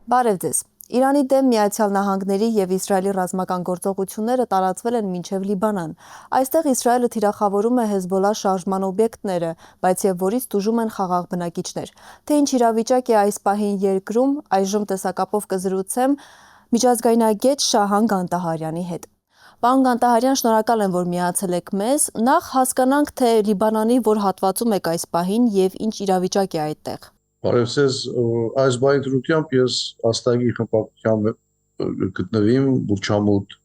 Բարև ձեզ։ Իրանի դեմ Միացյալ Նահանգների և Իսրայելի ռազմական գործողությունները տարածվել են մինչև Լիբանան։ Այստեղ Իսրայելը թիրախավորում է Հեզբոլլա շարժման օբյեկտները, բայց եւ որից տուժում են խաղաղ բնակիչներ։ Թե ինչ իրավիճակ է այս պահին երկրում, այժմ տեսակապով կզրուցեմ միջազգայնագետ Շահան Գանտահարյանի հետ։ Պարոն Գանտահարյան, շնորհակալ եմ, որ միացել եք մեզ։ Նախ հասկանանք, թե Լիբանանի որ հատվածում եք այս պահին եւ ինչ իրավիճակ է այդտեղ։ Բարև ձեզ, այս բայդրությամբ ես աստագի խմբակցությամբ գտնվիմ Բուրչամուտ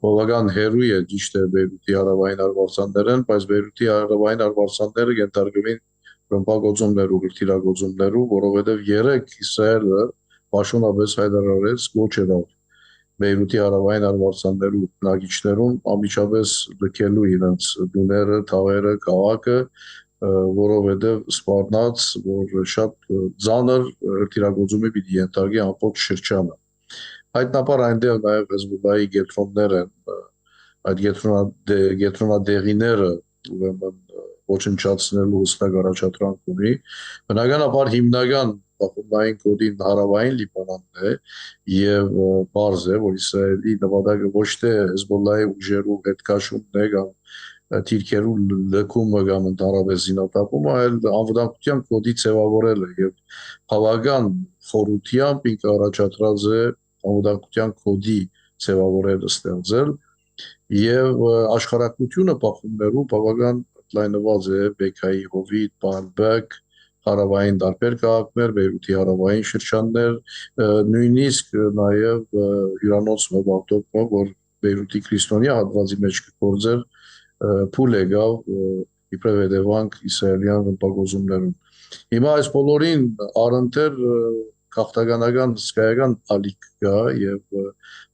բավական հեռու է ճիշտ է Բեյրութի հարավային արվարձաններն, բայց Բեյրութի հարավային արվարձանները ենթարկվին ռմբակոծումներու, հրթիռագործումներու, որովհետև երեք Իսրայելը պաշտոնապես հայտարարեց կոչելով Բեյրութի հարավային արվարձաններու բնակիչներուն անմիջապես լքելու իրենց տուները, թաղերը, քաղաքը, որովհետև սպառնաց, որ շատ ծանր հրթիռագործումի պիտի ենթարկի ամբողջ շրջանը։ Հայտնաբար այնտեղ նաև Հեզբոլլայի գետրոններ են, այդ գետրոնադեղիները ուրեմն ոչնչացնելու հստակ առաջադրանք ունի։ Բնականաբար հիմնական բախումնային կոդին հարավային Լիբանանն է եւ բարձ է, որ Իսրայելի նպատակը ոչ թե Հեզբոլլայի ուժերու հետ քաշումն է կամ թիրքերու լքումը կամ ընդհանրապես զինատապումը, այլ անվտանգության կոդի ձևավորելը եւ բավական խորությամբ ինքը առաջադրած է անվտանգության կոդի ձևավորելը ստեղծել եւ աշխարհակությունը բախումներու բավական լայնված է Բեքայի հովիտ, Բaalbek, հարավային տարբեր քաղաքներ, Բեյրութի հարավային շրջաններ, նույնիսկ նաև հյուրանոց մոբավտոկը, որ Բեյրութի քրիստոնյա հատվածի մեջ կգործեր փուլ եկավ իբրև հետևանք իսրայելյան ռմբակոծումներուն։ Հիմա այս բոլորին առընթեր քաղաքականական հսկայական ալիք կա եւ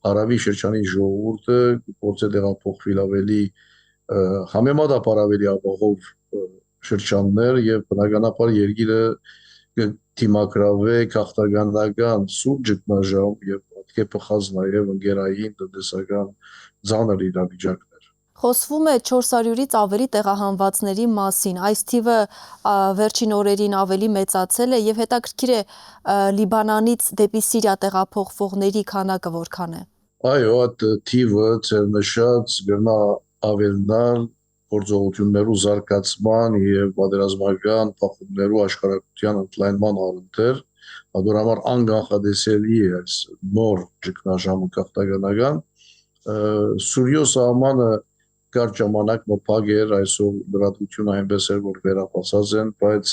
հարավի շրջանի ժողովուրդը գործե տեղափոխվել ավելի համեմատաբար ավելի ապահով շրջաններ եւ բնականաբար երկիրը դիմակրավե քաղաքականական սուր ճգնաժամ եւ պետք է փոխած նաեւ ընկերային տնտեսական ծանր իրավիճակներ։ Խոսվում է 400-ից ավելի տեղահանվածների մասին։ Այս թիվը վերջին օրերին ավելի մեծացել է եւ հետաքրքիր է Լիբանանից դեպի Սիրիա տեղափոխվողների քանակը որքան է։ Այո, այդ թիվը ցերնշած գնա ավելնալ գործողություններու զարգացման եւ պատերազմական բախումներու աշխարհակության ընդլայնման առընթեր, ಅದորամար անգախադեսելի է այս նոր ճգնաժամը քաղաքականական Սուրիո սահմանը կար ժամանակ մփակ էր այսօր լրատվությունը այնպես էր որ վերապացած են, բայց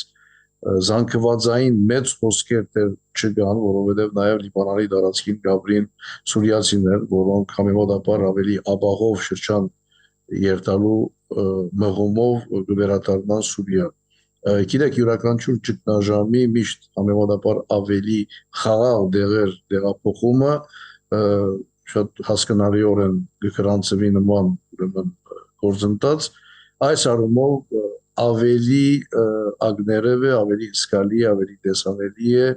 զանգվածային մեծ խոսքեր դեռ չկան, որովհետև նաև Լիբանանի տարածքին գաբրին սուրիացիներ, որոնք համեմատաբար ավելի ապահով շրջան երթալու մղումով կվերադառնան Սուրիա։ Գիտեք, յուրաքանչյուր ճգնաժամի միշտ համեմատաբար ավելի խաղաղ դեղեր տեղափոխումը շատ հասկանալիորեն գրանցվի նման ուրեմն գործընթաց այս առումով ավելի ագներև է, ավելի հսկալի, ավելի տեսանելի է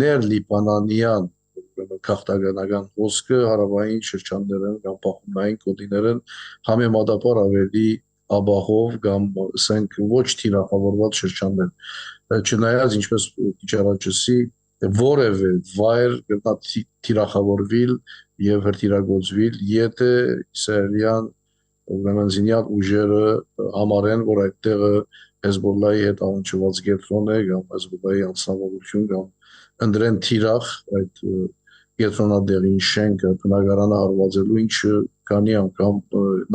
ներ լիբանանյան քաղաքականական խոսքը հարավային շրջաններն կամ բախումնային կոդիներն համեմատաբար ավելի ապահով կամ ասենք ոչ թիրախավորված շրջաններ չնայած ինչպես իջարաճսի որևէ վայր կգտնա թիրախավորվիլ եւ հրթիռագործվիլ եթե իսրայելյան ուրեմն զինյալ ուժերը համարեն որ այդտեղը Հեզբոլլայի հետ անջված գետրոն է կամ Հեզբոլլայի անձնավորություն կամ ընդրեն թիրախ այդ գետրոնադեղին շենքը բնակարանը հարվածելու ինչը քանի անգամ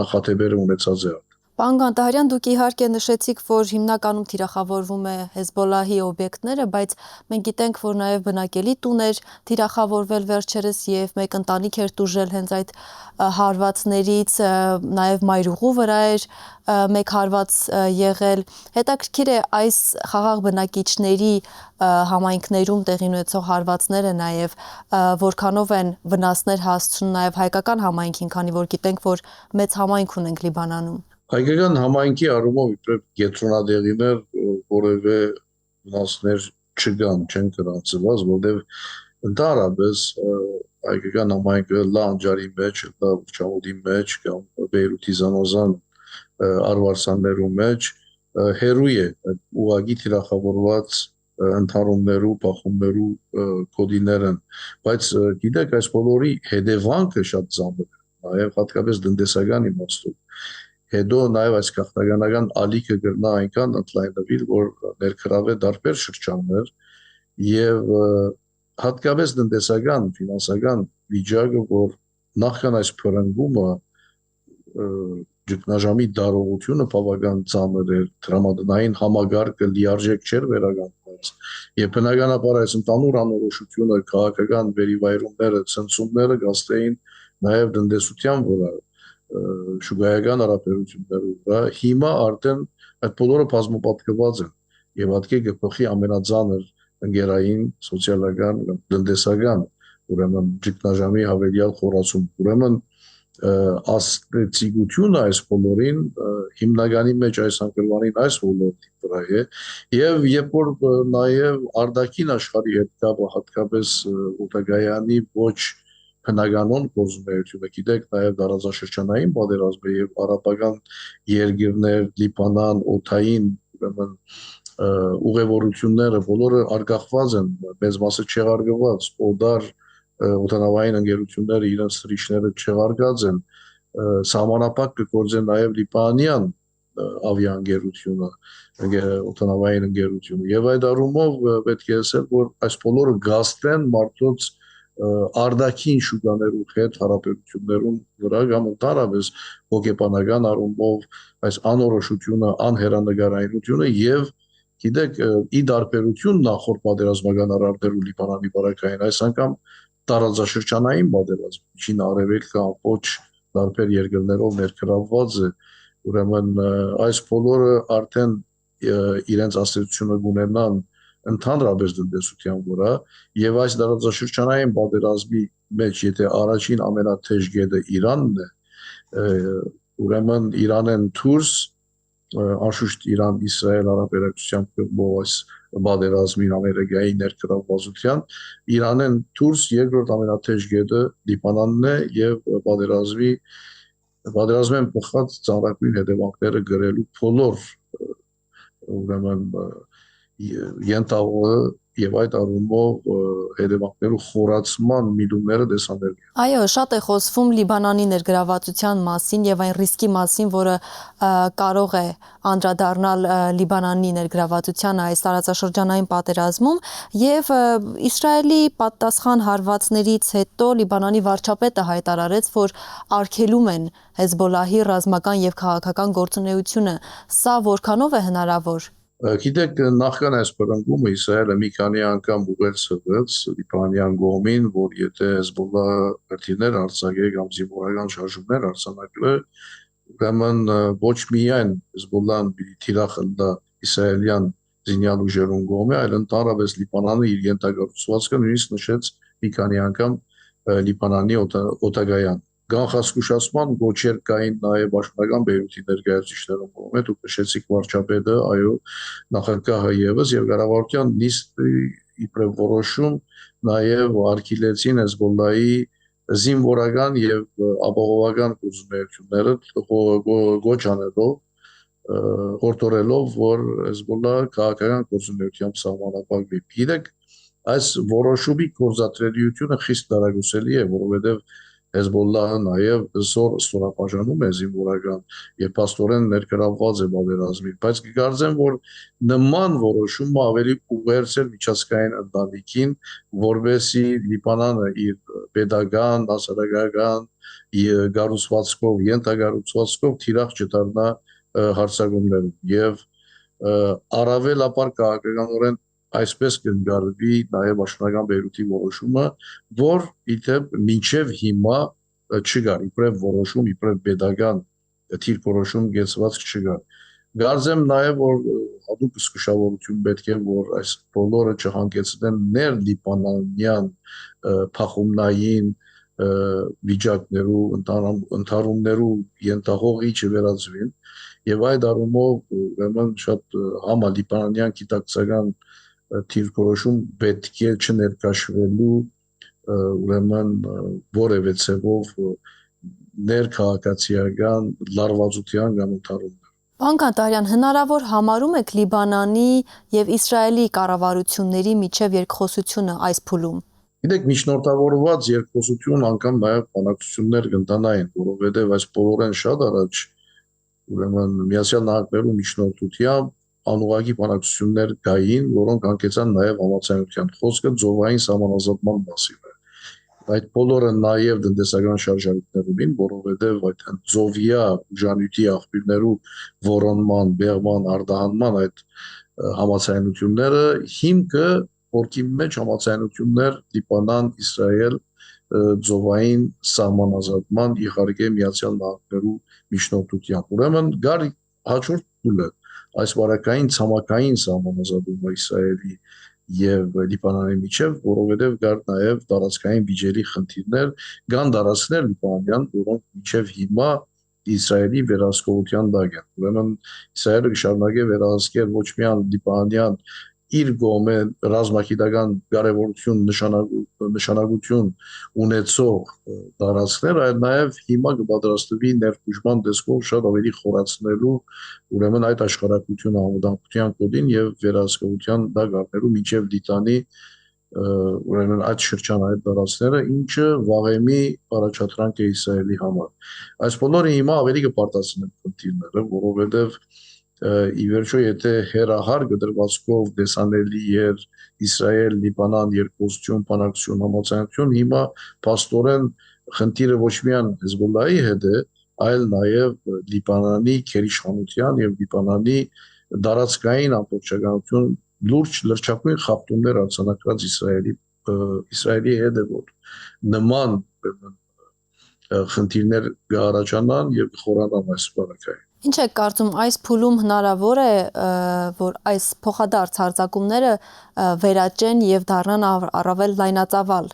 նախատեպերը ունեցած է։ Պարոն Գանտահարյան, դուք իհարկե նշեցիք, որ հիմնականում թիրախավորվում է Հեզբոլլահի օբյեկտները, բայց մենք գիտենք, որ նաև բնակելի տուներ թիրախավորվել վերջերս եւ մեկ ընտանիք էր տուժել հենց այդ հարվածներից, նաև մայրուղու վրա էր մեկ հարված եղել։ Հետաքրքիր է այս խաղաղ բնակիչների համայնքներում տեղի ունեցող հարվածները նաև որքանով են վնասներ հասցնում նաև հայկական համայնքին, քանի որ գիտենք, որ մեծ համայնք ունենք Լիբանանում։ Հայկական համայնքի առումով իբրև գետրոնադեղիներ որևէ վնասներ չկան, չեն գրանցված, որտեղ ընդհանրապես հայկական համայնքը լանջարի մեջ, Բուրչամուտի մեջ կամ Բեյրութի զանազան արվարձաններու մեջ հերույ է ուղղակի թիրախավորված ընդհարումներու, փախումներու կոդիներ են, բայց գիտեք, այս բոլորի հետևանքը շատ ծանր է, նաև հատկապես տնտեսական իմաստով։ Հետո նաև այս քաղաքականական ալիքը կրնա այնքան ընդլայնվի, որ ներգրավե տարբեր շրջաններ եւ հատկապես տնտեսական, ֆինանսական վիճակը, որ նախքան այս փրկումը ճգնաժամի դարողությունը բավական ծանր էր, տրամադրային համագարկը լիարժեք չէր վերականգնված, եւ բնականաբար այս ընդհանուր անորոշությունը, քաղաքական վերիվայրումները, ցնցումները գաստեին նաև տնտեսության վրա, շուգայական հարաբերությունների վրա, հիմա արդեն այդ բոլորը բազմապատկված են եւ հատկի կփոխի ամենածանր ընկերային, սոցիալական, տնտեսական, ուրեմն ճգնաժամի հավելյալ խորացում, ուրեմն աստեցիկությունը այս բոլորին հիմնականի մեջ այս անկրվանին այս ոլորտի վրա է եւ երբ որ նաեւ արտաքին աշխարհի հետ կապը հատկապես ուտագայանի ոչ հնագանոն գործունեությունը գիտեք նաեւ դարաշրջանային պատերազմը եւ արաբական երկիրներ Լիբանան, օթային ուրեմն ուղևորությունները բոլորը արգախված են մեծ մասը չեղարկված օդար օդանավային ընկերությունները իրենց սրիչները չեղարկած են սահմանապակ կգործեն նաև լիբանանյան ավիաընկերությունը օդանավային ընկերությունը եւ այդ առումով պետք է ասել որ այս բոլորը գաստեն մարդոց արտաքին շուկաներու հետ հարաբերություններուն վրա կամ ընդհանրապես հոգեբանական առումով այս անորոշությունը անհերանեկարայնությունը եւ գիտեք ի դարբերություն նախորդ պատերազմական առարտերու Լիբանանի բարակային այս անգամ տարածաշրջանային պատերազմ Չին արևելքը ամբողջ տարբեր երկրներով ներգրավված է ուրեմն այս բոլորը արդեն իրենց աստեցությունը ունենան ընդհանրապես տնտեսության վրա եւ այս տարածաշրջանային պատերազմի մեջ եթե առաջին ամենաթեժ գետը Իրանն է ուրեմն Իրանեն դուրս անշուշտ Իրան-Իսրայել հարաբերակցությամբ այս պատերազմին ամերիկայի ներգրավվածության Իրանեն դուրս երկրորդ ամենաթեժ գետը Լիբանանն է եւ պատերազմեն բխած ծանրագույն հետևանքները գրելու բոլոր ուրեմն ենթավը եւ այդ առումով հետևանքներու խորացման միտումները դեսանել։ Այո, շատ է խոսվում Լիբանանի ներգրավվածության մասին եւ այն ռիսկի մասին, որը կարող է անդրադառնալ Լիբանանի ներգրավվածությանը այս տարածաշրջանային պատերազմում եւ Իսրայելի պատասխան հարվածներից հետո Լիբանանի վարչապետը հայտարարեց, որ արգելում են Հեզբոլլահի ռազմական եւ քաղաքական գործունեությունը։ Սա որքանով է հնարավոր։ Գիտեք, նախքան այս բռնկումը Իսրայելը մի քանի անգամ ուղղել սրվեց Լիբանանյան կողմին, որ եթե Հեզբոլլահը հրթիռներ արձակե կամ զինվորական շարժումներ արձանագրե, ուրեմն ոչ միայն Հեզբոլլահն պիտի թիրախնդա իսրայելյան զինյալ ուժերուն կողմը, այլ ընդհանրապես Լիբանանը իր ենթակառուցվածքը նույնիսկ նշեց մի քանի անգամ Լիբանանի օտագայան Կանխազգուշացման գոչեր կային նաև պաշտպանական բեյրութի ներկայացուցիչներուն կողմից, դուք նշեցիք վարչապետը, այո, նախագահը եւս եւ կառավարության նիստի իբրև որոշում նաև արգելեցին Հեզբոլլահի զինվորական եւ ապահովական գործունեությունները գոչ անելով օրդորելով, որ Հեզբոլլահը քաղաքական գործունեությամբ սահմանափակվի։ Գիտեք, այս որոշումի գործադրելիությունը խիստ տարագուսելի է, որովհետեւ Հեզբոլլահը նաև զոր ստորաբաժանում է զինվորական եւ փաստորեն ներգրավված է պատերազմին, բայց կգարձեմ, որ նման որոշումը ավելի ուղերձել միջազգային ընտանիքին, որովհետեւ Լիբանանը իր pedagogan, հասարակական գառուցվածքով, ենթագառուցվածքով թիրախ չդառնա հարցակումներում եւ առավելաբար քաղաքականորեն այսպես կգրավի նաև աշնանական բեյրութի որոշումը, որ իթեպ մինչև հիմա չկար, իբրև որոշում, իբրև pedagogan թիրքորոշում գեցված չկար։ Գարձեմ նաև որ հատուկ զգուշավորություն պետք է որ այս բոլորը չհանգեցնեն ներ-լիբանանյան փախումնային վիճակներու ընդհարումներու ենթահողի չվերածվին եւ այդ առումով ուրեմն շատ համալիբանանյան գիտակցական թիրքորոշում պետք է չներկաշվելու ուրեմն որևէ ցևով ներքաղաքացիական լարվածության կամ ընդհանրում Պարոն Կանտարյան, հնարավոր համարում եք Լիբանանի եւ Իսրայելի կառավարությունների միջև երկխոսությունը այս փուլում։ Գիտեք, միջնորդավորված երկխոսություն անգամ նաև բանակցություններ կընտանային, որովհետև այս բոլորեն շատ առաջ ուրեմն Միացյալ Նահանգներու միջնորդությամբ անուղղակի բանակցություններ կային, որոնք հանգեցան նաև համաձայնության։ Խոսքը ծովային սահմանազատման մասին է։ Այդ բոլորը նաև տնտեսական շարժառիթներ ունին, որովհետև այդ ծովիա ուժանյութի աղբյուրներու որոնման, բեղման, արտահանման այդ համաձայնությունները հիմքը որքի մեջ համաձայնություններ Լիբանան, Իսրայել ծովային սահմանազատման իհարկե Միացյալ Նահանգներու միջնորդությամբ։ Ուրեմն գար հաջորդ փուլը այս վարակային ցամաքային սահմանազատումը Իսրայելի եւ Լիբանանի միջև, որովհետեւ կար նաեւ տարածքային բիջերի խնդիրներ, կան տարածքներ Լիբանանյան, որոնք մինչեւ հիմա Իսրայելի վերահսկողության տակ են։ Ուրեմն Իսրայելը կշարունակի վերահսկել ոչ միայն Լիբանանյան իր կողմէ ռազմագիտական կարևորություն նշանակություն ունեցող տարածքներ, այլ նաև հիմա կպատրաստվի ներխուժման տեսքով շատ ավելի խորացնելու ուրեմն այդ աշխարհակությունը անվտանգության կոդին եւ վերահսկողության տակ առնելու մինչեւ դիտանի ուրեմն այդ շրջանային տարածքները, ինչը վաղեմի առաջադրանք է Իսրայելի համար։ Այս բոլորը հիմա ավելի կպարտացնեն խնդիրները, որովհետեւ ի վերջո եթե հերահար գդրվածքով դեսանելի էր Իսրայել, Լիբանան երկխոսություն, բանակցություն, համաձայնություն, հիմա փաստորեն խնդիրը ոչ միայն Հեզբոլլահի հետ է, այլ նաև Լիբանանի քերիշխանության եւ Լիբանանի դարածքային ամբողջականություն լուրջ լրջակույն խախտումներ արձանագրած Իսրայելի հետ է, որ նման խնդիրներ կառաջանան եւ կխորանան այս բարակային։ Ինչ եք կարծում, այս փուլում հնարավոր է, որ այս փոխադարձ հարձակումները վերաճեն եւ դառնան առավել լայնածավալ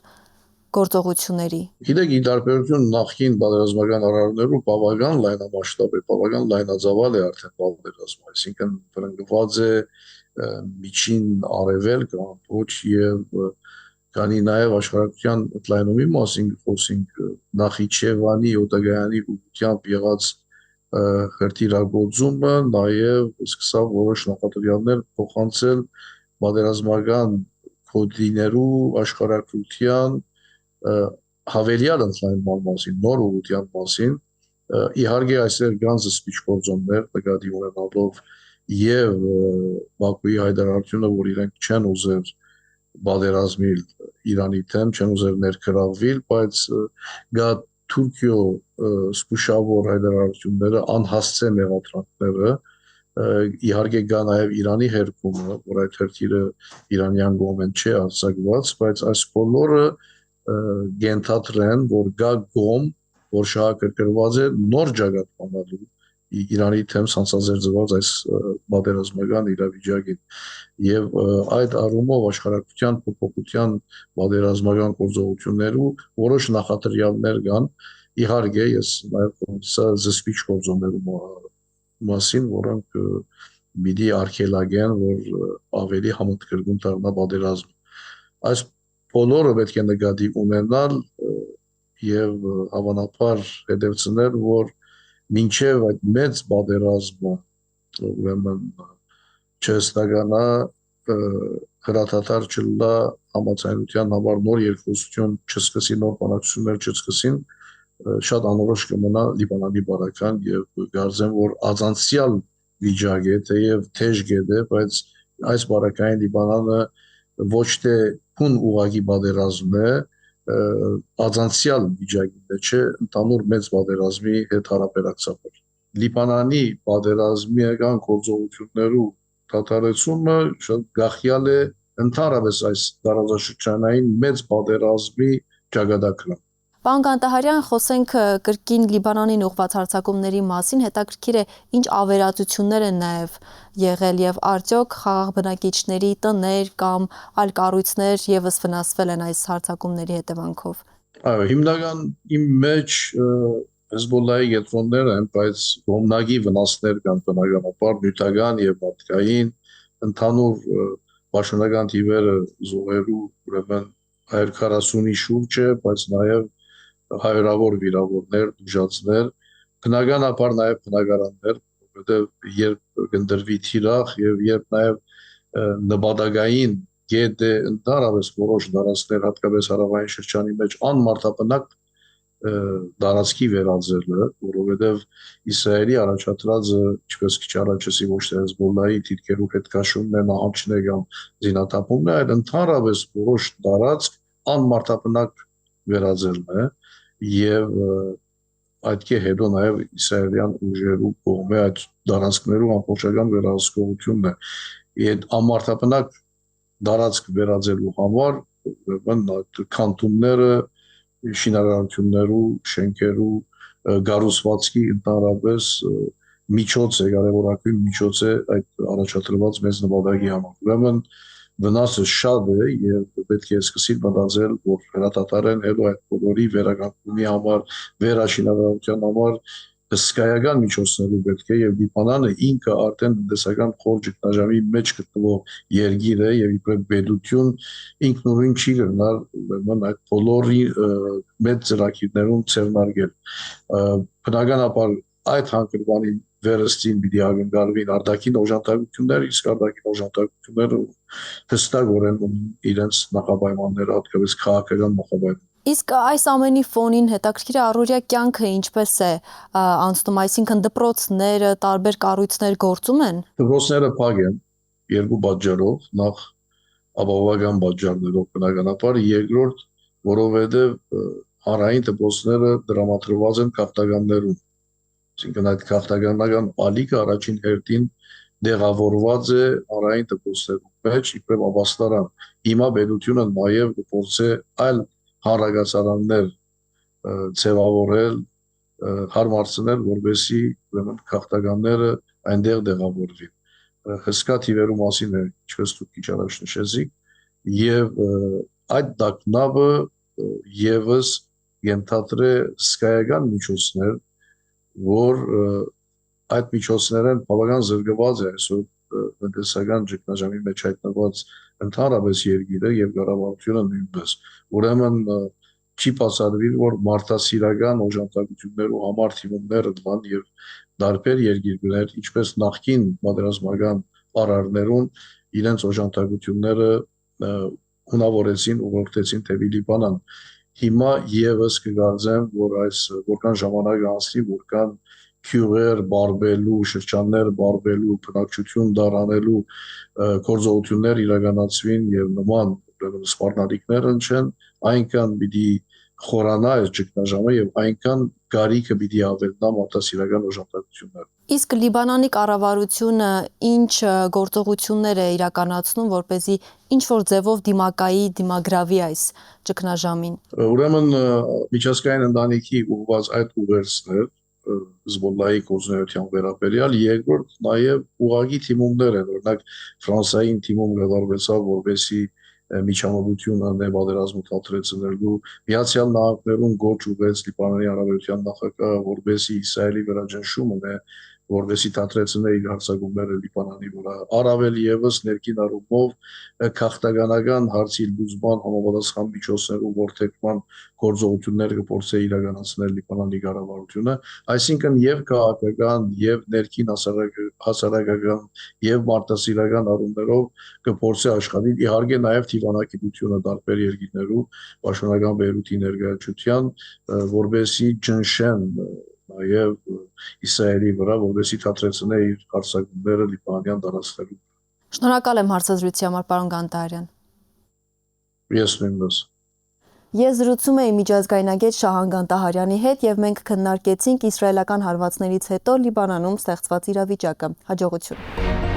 գործողությունների։ Գիտեք, ի տարբերություն նախկին պատերազմական արարներու բավական լայնամասշտաբ է, բավական լայնածավալ է արդեն պատերազմը, այսինքն վրանգված է միջին արևելք, ամբողջ եւ կանի նաև աշխարհակության ընդլայնումի մասին խոսենք Նախիջևանի օտագայանի ուղղությամբ եղած հրթիռագործումը նաև սկսավ որոշ նախադրյալներ փոխանցել պատերազմական կոդիներու աշխարհակության հավելյալ ընդլայնման մասին, նոր ուղղության մասին, իհարկե այսօր կան զսպիչ գործոններ նկատի ունենալով եւ Բաքուի հայտարարությունը, որ իրենք չեն ուզեր պատերազմել Իրանի դեմ, չեն ուզեր ներգրավվել, բայց գա Թուրքիո զսպուշավոր հայտարարությունները, անհասցե մեղադրանքները, իհարկե կա նաև Իրանի հերկումը, որ այդ հերթիրը իրանյան կողմեն չէ արձակված, բայց այս բոլորը գենթադրեն, որ գա կողմ, որ շահագրգռված է նոր ճակատվանալու Իրանի թեմ սանձազերծված այս պատերազմական իրավիճակին եւ այդ առումով աշխարհակության փոփոխության պատերազմական գործողություններու որոշ նախադրյալներ կան, իհարկե ես նաեւ սա զսպիչ գործոններու մասին, որոնք պիտի արգելագեն, որ ավելի համընդգրկուն դառնա պատերազմը։ Այս բոլորը պետք է նկատի ունենալ եւ հավանաբար հետևցնել, որ մինչև այդ մեծ պատերազմը ուրեմն չհստականա հրաթաթար չլա համաձայնության համար նոր երկխոսություն չսկսի, նոր բանակցություններ չսկսին, շատ անորոշ կմնա Լիբանանի բարական եւ կարծեմ, որ ազանցյալ վիճակ է, թեև թեժ գետ է, բայց այս բարակային Լիբանանը ոչ թե փուն ուղագի պատերազմ է, ազանցյալ վիճակի մեջ է ընդհանուր մեծ պատերազմի հետ հարաբերակցաբար։ Լիբանանի պատերազմական գործողություններու դադարեցումը շատ գախյալ է ընդհանրապես այս տարածաշրջանային մեծ պատերազմի ճակատագրում։ Պարոն Կանտահարյան, խոսենք կրկին Լիբանանին ուղղված հարձակումների մասին, հետաքրքիր է ինչ ավերածություններ են նաև եղել եւ արդյոք խաղաղ բնակիչների տներ կամ այլ կառույցներ եւս վնասվել են այս հարձակումների հետևանքով։ Այո, հիմնական իմ մեջ Հեզբոլլահի կենտրոնները են, բայց կողմնակի վնասներ կան բնականաբար նյութական եւ մարդկային, ընդհանուր պաշտոնական թիվերը զոհերու ուրեմն 140-ի շուրջ է, բայց նաեւ հարյուրավոր վիրավորներ, դժվարներ, բնականաբար նաև բնակարաններ, որովհետև երբ կնդրվի թիրախ եւ երբ նաեւ նպատակային գետ է ընդհանրապես որոշ դարածքներ հատկապես հարավային շրջանի մեջ անմարդապնակ դարածքի վերածելը, որովհետև Իսրայելի առաջադրած ինչպես քիչ առաջ ասի ոչ թե Հեզբոլլայի թիրքերով հետ քաշումն է նահանջն է կամ զինաթափումն է, այլ ընդհանրապես որոշ դարածք անմարդապնակ վերածելն է եւ այդ հետո նաեւ իսրայելյան ուժերու կողմէ այդ դարածքներու ամբողջական վերահսկողությունն է։ Այդ անմարդապնակ դարածք վերածելու համար ուրեմն քանթումները շինարարություններու, շենքերու, գառուցվածքի ընդհանրապես միջոց է, կարևորագույն միջոց է այդ առաջադրված մեծ նպատակի համար։ Ուրեմն վնասը շատ է եւ պետք է սկսել մտածել, որ հրատատարեն հետո այդ բոլորի վերականգնումի համար, վերաշինարարության համար հսկայական միջոցներով պետք է եւ Լիբանանը ինքը արդեն տնտեսական խոր ճգնաժամի մեջ գտնվող երկիր է եւ իբրև պետություն ինքնուրույն չի գնալ ուրեմն այդ բոլորի մեծ ծրագիրներում ցերնարգել բնականաբար այդ հանգրվանի վերստին պիտի ակնկալվին արտաքին օժանդակություններ իսկ արտաքին օժանդակությունները հստակորեն իրենց նախապայմանները հատկապես քաղաքական նախապայմաններ Իսկ այս ամենի ֆոնին հետաքրքիր է առօրյա կյանքը ինչպես է անցնում, այսինքն դպրոցները, տարբեր կառույցներ գործում են։ Դպրոցները փակ են երկու պատճառով, նախ ապահովական պատճառներով բնականաբար, երկրորդ, որովհետև հանրային դպրոցները դրամատրված են քաղաքականներում։ Այսինքն այդ քաղաքականական ալիքը առաջին հերթին դեղավորված է հանրային դպրոցներում մեջ, իբրև ապաստարան։ Հիմա պետությունը նաև կփորձի այլ հանրագասարաններ ձևավորել, հարմարցնել, որպեսզի ուրեմն քաղաքականները այնտեղ դեղավորվին։ Հսկա թիվերու մասին է, ինչպես դուք քիչ առաջ նշեցիք, եւ այդ դակնավը եւս ենթադրե հսկայական միջոցներ, որ այդ միջոցներն բավական զրկված է այսօր տնտեսական ճգնաժամի մեջ հայտնված ընդհանրապես երկիրը եւ կառավարությունը նույնպես ուրեմն չի բացառվի որ մարդասիրական օժանդակություններու համար թիմումները դան եւ դարբեր երկիրներ ինչպես նախկին պատերազմական արարներուն իրենց օժանդակությունները հունավորեցին ուղղորդեցին թեպի Լիբանան հիմա եւս կգարձեմ որ այս որքան ժամանակ անցնի որքան քյուղեր բարբելու, շրջաններ բարբելու, բնակչություն դարանելու գործողություններ իրականացվին եւ նման սպառնալիքներ ընչեն, այնքան պիտի խորանա այս ճգնաժամը եւ այնքան գարիքը պիտի ավելնա մարդասիրական օժանդակությունները։ Իսկ Լիբանանի կառավարությունը ինչ գործողություններ է իրականացնում, որպեսզի ինչ որ ձևով դիմագրավի այս ճգնաժամին։ Ուրեմն միջազգային ընտանիքի ուղղված այդ ուղերձներ Հեզբոլլայի գործունեության վերաբերյալ երկրորդ նաև ուղղակի թիմումներ են օրինակ Ֆրանսիային թիմում կատարվեցավ որպեսի միջամտությունը ներբادرազմը թատրեցնելու Միացյալ Նահանգներում գոչ ուղեց Լիբանանի Հանրապետության նախագահը որպեսի Իսրայելի վերաջնշումը որպեսի թատրեցնե իր հարձակումները Լիբանանի վրա առավել եւս ներքին առումով քաղաքականական հարցի լուծման համապատասխան միջոցներով որթեքման գործողություններ կփորձի իրականացնել Լիբանանի կառավարությունը այսինքն եւ քաղաքական եւ ներքին հասարակական եւ մարդասիրական առումներով կփորձի աշխատել իհարկե նաեւ թիվանակիտությունը տարբեր երկրներու պաշտոնական բերութի ներկայացության որպեսի ճնշեն նաև Իսրայելի վրա, որպեսզի թատրեցնե իր հարձակումները լիբանանյան տարածքներում։ Շնորհակալ եմ հարցազրույցի համար, պարոն Գանտարյան։ Ես նույնպես։ Ես զրուցում էի միջազգայնագետ Շահան Գանտահարյանի հետ եւ մենք քննարկեցինք իսրայելական հարվածներից հետո Լիբանանում ստեղծված իրավիճակը։ Հաջողություն։